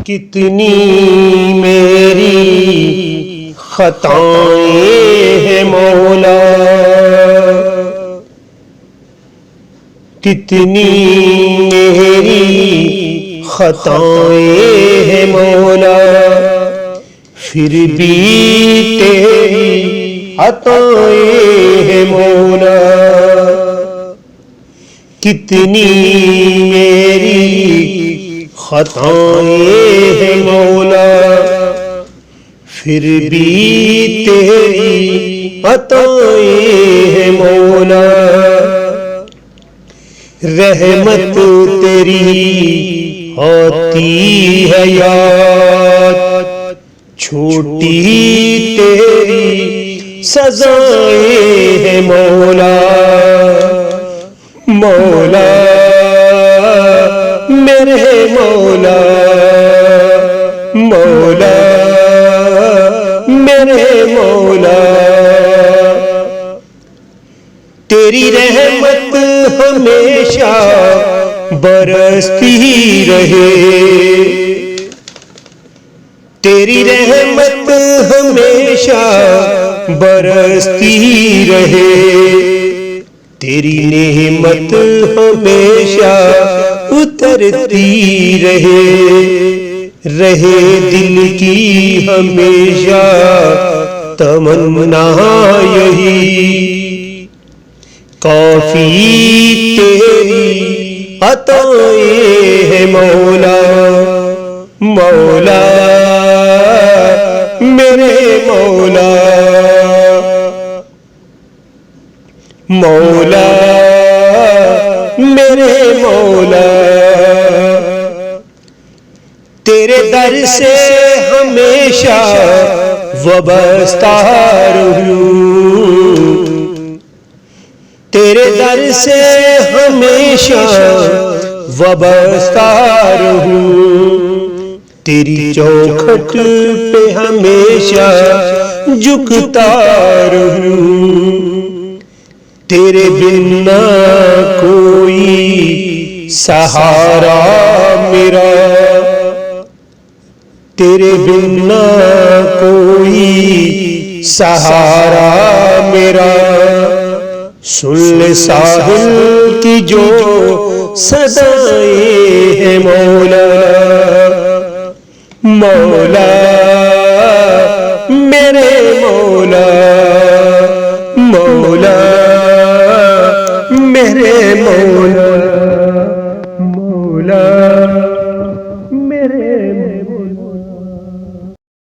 कितनी मेरी खताएं हैं मौला, कितनी मेरी खताएं हैं मौला, फिर भी तेरी अताएं हैं मौला। कितनी मेरी खताएं हैं मौला, फिर भी तेरी अताएं हैं मौला। रहमत तेरी होती है याद, छोटी तेरी सजाएं हैं मौला। मौला मेरे मौला, मौला मेरे मौला। तेरी रहमत हमेशा बरसती रहे, तेरी रहमत हमेशा बरसती रहे। तेरी नेमत हमेशा उतरती रहे, रहे दिल की हमेशा तमन्ना यही। काफी तेरी अताएं हैं मौला, मौला मेरे मौला, मौला मेरे मौला। तेरे दर से हमेशा वाबस्ता रहूं, तेरे दर से हमेशा वाबस्ता रहूं। तेरी चौखट पे हमेशा झुकता रहूं। तेरे बिना कोई सहारा मेरा, तेरे बिना कोई सहारा मेरा। सुन ले साहिल की जो सदाएं हैं मौला, मौला मेरे मौला, मौला मेरे मौला, मौला मेरे